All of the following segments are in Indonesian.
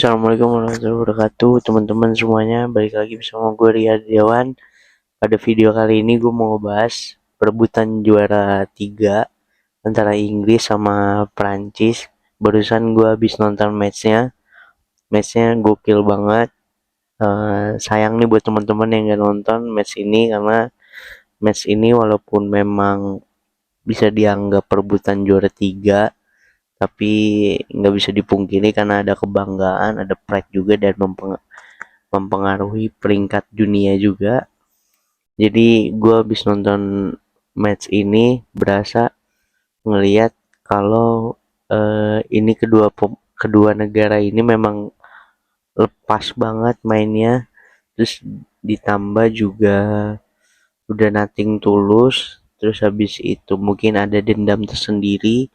Assalamualaikum warahmatullahi wabarakatuh, teman-teman semuanya. Balik lagi bersama gue Ria Dewan. Pada video kali ini gue mau ngebahas perebutan juara 3 antara Inggris sama Prancis. Barusan gue habis nonton matchnya gokil banget. Sayang nih buat teman-teman yang gak nonton match ini, karena match ini walaupun memang bisa dianggap perebutan juara 3, tapi nggak bisa dipungkiri karena ada kebanggaan, ada pride juga, dan mempengaruhi peringkat dunia juga. Jadi gue habis nonton match ini berasa ngelihat kalau ini kedua negara ini memang lepas banget mainnya, terus ditambah juga udah nothing tulus. Terus habis itu mungkin ada dendam tersendiri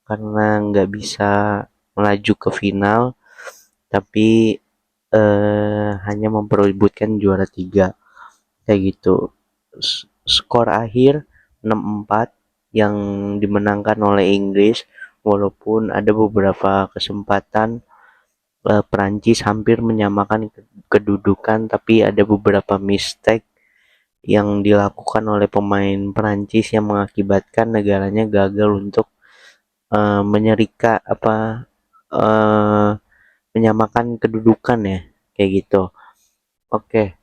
karena nggak bisa melaju ke final, tapi hanya memperebutkan juara 3 kayak gitu. Skor akhir 6-4 yang dimenangkan oleh Inggris, walaupun ada beberapa kesempatan Perancis hampir menyamakan kedudukan, tapi ada beberapa mistake yang dilakukan oleh pemain Perancis yang mengakibatkan negaranya gagal untuk uh, menyamakan kedudukan ya, kayak gitu. Oke,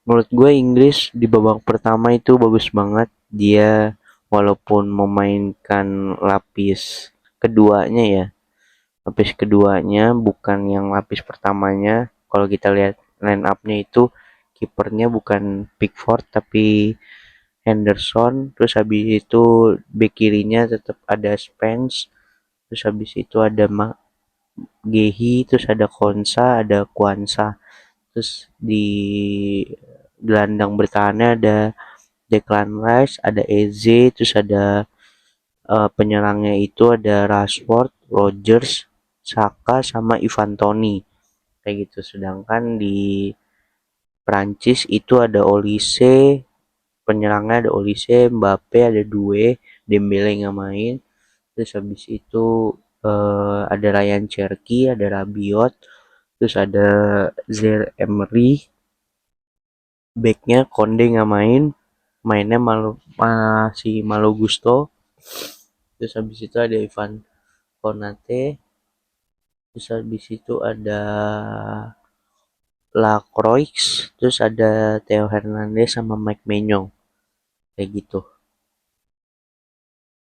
menurut gue Inggris di babak pertama itu bagus banget. Dia walaupun memainkan lapis keduanya bukan yang lapis pertamanya. Kalau kita lihat line up-nya itu, kipernya bukan Pickford tapi Henderson. Terus habis itu bek kirinya tetap ada Spence. Terus habis itu ada Gehi, terus ada Konsa, ada Kwanza. Terus di gelandang bertahannya ada Declan Rice, ada Eze, terus ada penyerangnya itu ada Rashford, Rodgers, Saka, sama Ivan Toney kayak gitu. Sedangkan di Prancis itu ada Olise, penyerangnya ada Olise, Mbappe, ada Due, Dembele nggak main. Terus habis itu ada Ryan Cherky, ada Rabiot, terus ada Zaire Emery, backnya Konde nggak main, mainnya masih Malo Gusto. Terus habis itu ada Ivan Konate, terus habis itu ada Lacroix, terus ada Theo Hernandez sama Mike Maignan kayak gitu.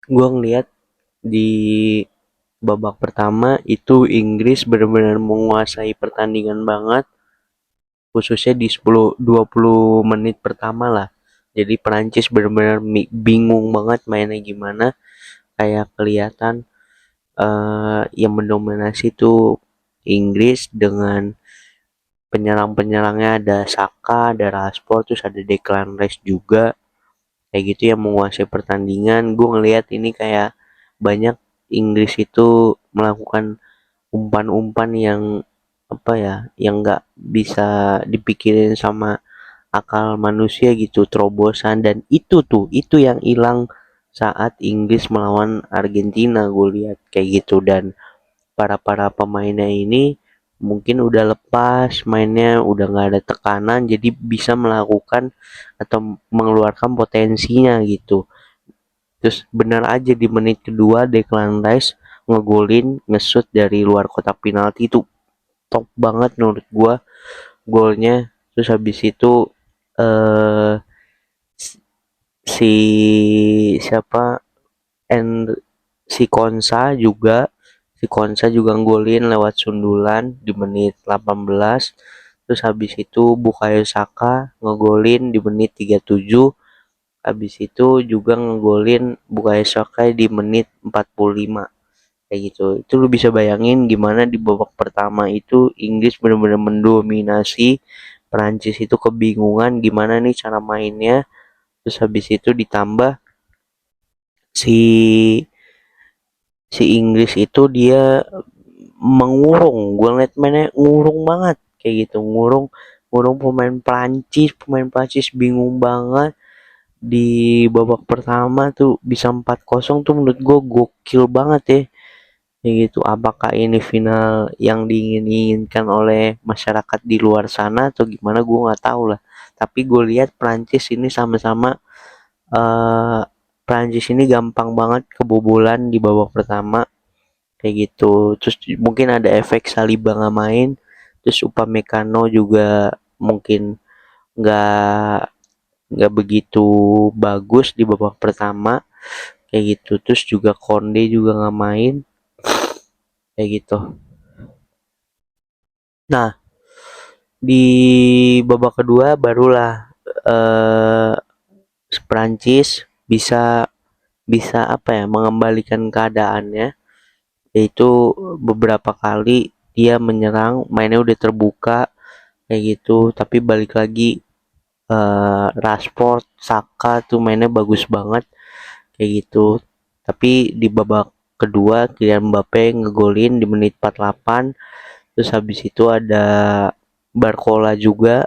Gue ngeliat di babak pertama itu Inggris benar-benar menguasai pertandingan banget, khususnya di 10-20 menit pertama lah. Jadi Perancis benar-benar bingung banget mainnya gimana. Kayak kelihatan yang mendominasi itu Inggris dengan penyerang-penyerangnya, ada Saka, ada Rashford, terus ada Declan Rice juga kayak gitu yang menguasai pertandingan. Gue ngelihat ini kayak banyak Inggris itu melakukan umpan-umpan yang yang nggak bisa dipikirin sama akal manusia gitu, terobosan. Dan itu yang hilang saat Inggris melawan Argentina, gue lihat kayak gitu. Dan para pemainnya ini mungkin udah lepas mainnya, udah nggak ada tekanan, jadi bisa melakukan atau mengeluarkan potensinya gitu. Terus benar aja di menit kedua Declan Rice ngegolin, nge-shoot dari luar kotak penalti. Itu top banget menurut gua golnya. Terus habis itu eh si siapa and si Konsa juga ngolin lewat sundulan di menit 18. Terus habis itu Bukayo Saka ngegolin di menit 37. Habis itu juga ngegolin Bukayo Saka di menit 45 kayak gitu. Itu lu bisa bayangin gimana di babak pertama itu Inggris benar-benar mendominasi, Prancis itu kebingungan gimana nih cara mainnya. Terus habis itu ditambah si si Inggris itu dia mengurung, gue ngeliat mainnya ngurung banget kayak gitu, ngurung ngurung pemain Prancis bingung banget. Di babak pertama tuh bisa 4-0 tuh menurut gue gokil banget ya. kayak gitu. Apakah ini final yang diinginkan oleh masyarakat di luar sana atau gimana, gue nggak tahu lah. Tapi gue lihat Prancis ini sama-sama, eh Prancis ini gampang banget kebobolan di babak pertama kayak gitu. Terus mungkin ada efek Saliba nggak main, terus Upamecano juga mungkin nggak nggak begitu bagus di babak pertama kayak gitu. Terus juga Konde juga nggak main kayak gitu. Nah, di babak kedua barulah eh Prancis bisa bisa apa ya, mengembalikan keadaannya, yaitu beberapa kali dia menyerang, mainnya udah terbuka kayak gitu, tapi balik lagi, Rashford, Saka tuh mainnya bagus banget kayak gitu. Tapi di babak kedua Kylian Mbappe ngegolin di menit 48. Terus habis itu ada Barcola juga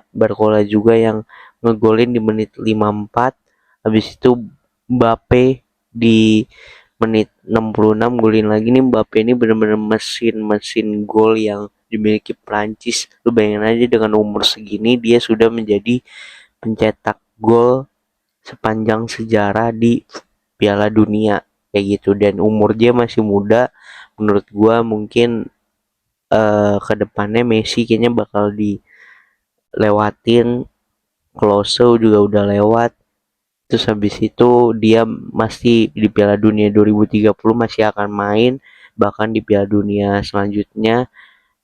yang ngegolin di menit 54. Habis itu Mbappe di menit 66 golin lagi. Nih Mbappe ini benar-benar mesin gol yang dimiliki Prancis. Lu bayangin aja dengan umur segini dia sudah menjadi pencetak gol sepanjang sejarah di Piala Dunia kayak gitu, dan umur dia masih muda. Menurut gua mungkin kedepannya Messi kayaknya bakal dilewatin. Klose juga udah lewat. Terus habis itu dia masih di Piala Dunia 2030 masih akan main. Bahkan di Piala Dunia selanjutnya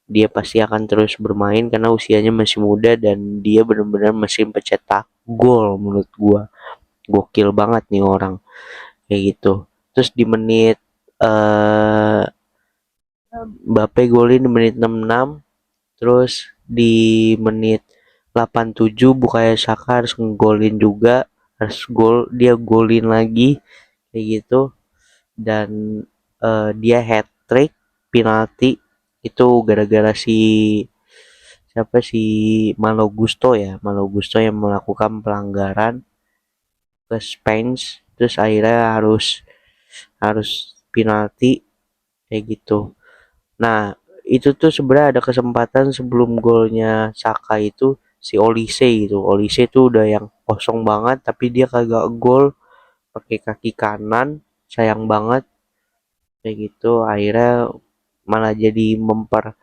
dia pasti akan terus bermain karena usianya masih muda dan dia benar-benar mesin pencetak gol menurut gua. Gokil banget nih orang kayak gitu. Terus di menit eh Mbappe golin di menit 66. Terus di menit 87 Bukayo Saka harus ngegolin juga, harus gol, dia golin lagi kayak gitu. Dan dia hat trick penalti itu gara-gara siapa si Malo Gusto ya, Malo Gusto yang melakukan pelanggaran ke Spence, terus akhirnya harus harus penalti kayak gitu. Nah, itu tuh sebenarnya ada kesempatan sebelum golnya Saka itu, si Olise gitu. Olise itu udah yang kosong banget tapi dia kagak gol pakai kaki kanan. Sayang banget kayak gitu. Akhirnya malah jadi memper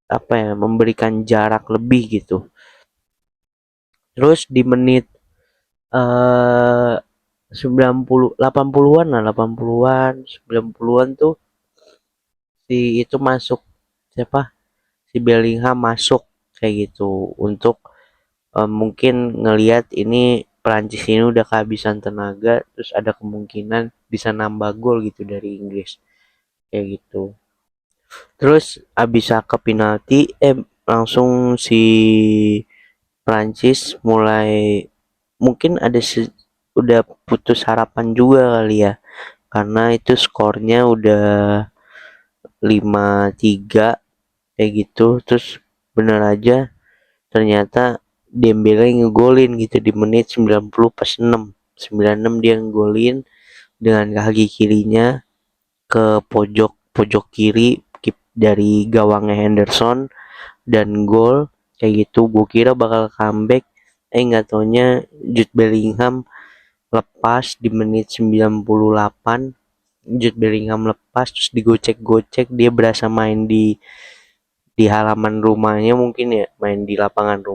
apa ya, memberikan jarak lebih gitu. Terus di menit eh 90 80-an lah, 80-an, 90-an tuh si itu masuk, siapa? Si Bellingham masuk kayak gitu untuk mungkin ngelihat ini Prancis ini udah kehabisan tenaga, terus ada kemungkinan bisa nambah gol gitu dari Inggris kayak gitu. Terus abis ke penalti langsung si Prancis mulai mungkin udah putus harapan juga kali ya, karena itu skornya udah 5-3 kayak gitu. Terus bener aja ternyata Dembele ngegolin gitu di menit 90 pas 6. 96 dia ngegolin dengan kaki kirinya ke pojok pojok kiri dari gawangnya Henderson dan gol kayak gitu. Gue kira bakal comeback, nggak taunya Jude Bellingham lepas di menit 98. Jude Bellingham lepas terus digocek-gocek, dia berasa main di halaman rumahnya, mungkin ya main di lapangan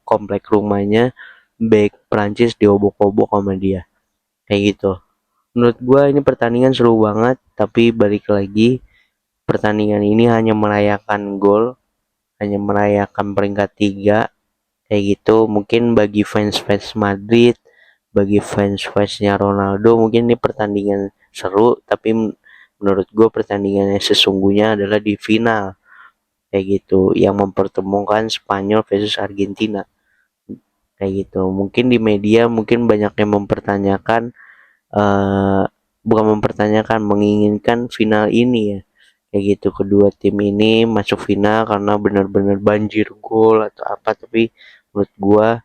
komplek rumahnya, back Prancis diobok-obok sama dia kayak gitu. Menurut gue ini pertandingan seru banget, tapi balik lagi pertandingan ini hanya merayakan gol, hanya merayakan peringkat 3 kayak gitu. Mungkin bagi fans-fans Madrid, bagi fans-fansnya Ronaldo mungkin ini pertandingan seru, tapi menurut gue pertandingannya sesungguhnya adalah di final kayak gitu, yang mempertemukan Spanyol versus Argentina kayak gitu. Mungkin di media mungkin banyak yang mempertanyakan, eh bukan mempertanyakan, menginginkan final ini ya kayak gitu, kedua tim ini masuk final karena benar-benar banjir gol atau apa. Tapi menurut gua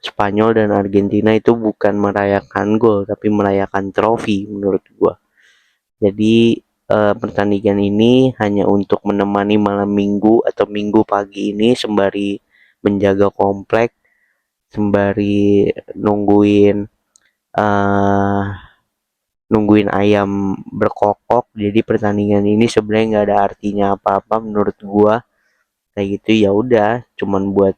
Spanyol dan Argentina itu bukan merayakan gol tapi merayakan trofi menurut gua Jadi pertandingan ini hanya untuk menemani malam minggu atau minggu pagi ini sembari menjaga komplek, sembari eh, nungguin ayam berkokok. Jadi pertandingan ini sebenarnya nggak ada artinya apa-apa menurut gua. Kayak gitu ya udah, cuman buat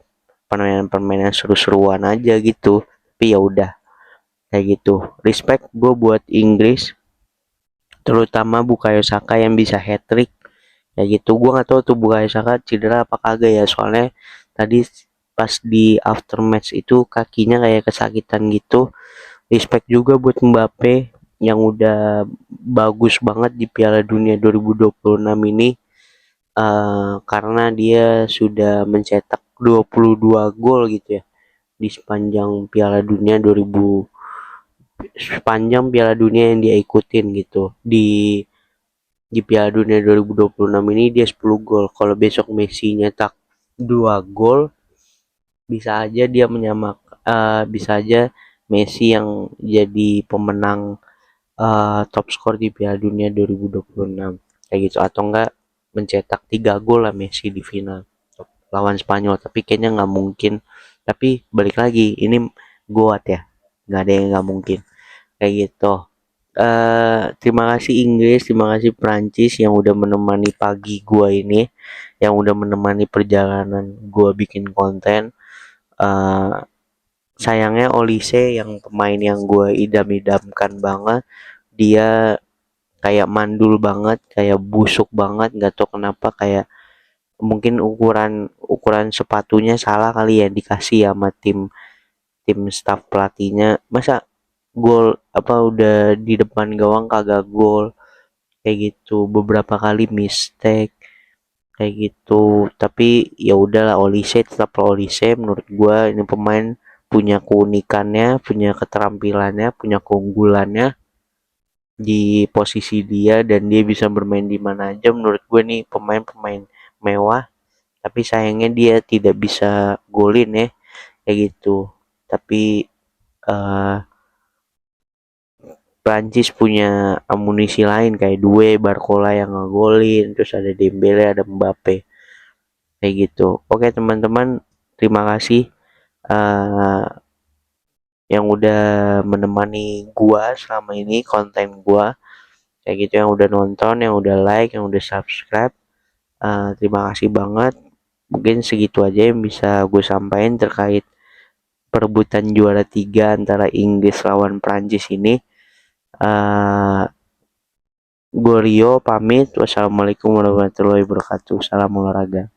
permainan-permainan seru-seruan aja gitu. Tapi ya udah kayak gitu. Respect gua buat Inggris, terutama Bukayo Saka yang bisa hat trick. Kayak gitu, gua nggak tahu tuh Bukayo Saka cedera apa kagak ya, soalnya tadi pas di aftermatch itu kakinya kayak kesakitan gitu. Respect juga buat Mbappe yang udah bagus banget di Piala Dunia 2026 ini, karena dia sudah mencetak 22 gol gitu ya di sepanjang Piala Dunia yang dia ikutin gitu. Di Piala Dunia 2026 ini dia 10 gol. Kalau besok Messi nyetak 2 gol, bisa aja dia bisa aja Messi yang jadi pemenang top skor di Piala Dunia 2026 kayak gitu, atau enggak mencetak 3 gol lah Messi di final lawan Spanyol, tapi kayaknya nggak mungkin. Tapi balik lagi, ini goat ya, nggak ada yang nggak mungkin kayak gitu. Terima kasih Inggris, terima kasih Prancis yang udah menemani pagi gua ini, yang udah menemani perjalanan gua bikin konten. eh Sayangnya Olise yang pemain yang gua idam-idamkan banget, dia kayak mandul banget, kayak busuk banget, nggak tahu kenapa, kayak mungkin ukuran ukuran sepatunya salah kali ya, dikasih sama tim tim staff pelatihnya. Masa gol apa udah di depan gawang kagak gol kayak gitu, beberapa kali mistake kayak gitu. Tapi ya udahlah, Olise tetap Olise, menurut gua ini pemain punya keunikannya, punya keterampilannya, punya keunggulannya di posisi dia, dan dia bisa bermain di mana aja. Menurut gue nih pemain-pemain mewah, tapi sayangnya dia tidak bisa golin ya kayak gitu. Tapi eh Prancis punya amunisi lain kayak Due, Barcola yang ngegolin, terus ada Dembele, ada Mbappe kayak gitu. Oke teman-teman, terima kasih eh yang udah menemani gua selama ini konten gua kayak gitu, yang udah nonton, yang udah like, yang udah subscribe. Terima kasih banget. Mungkin segitu aja yang bisa gue sampaikan terkait perebutan juara 3 antara Inggris lawan Prancis ini. Uh, gue Rio pamit. Wassalamualaikum warahmatullahi wabarakatuh. Salam olahraga.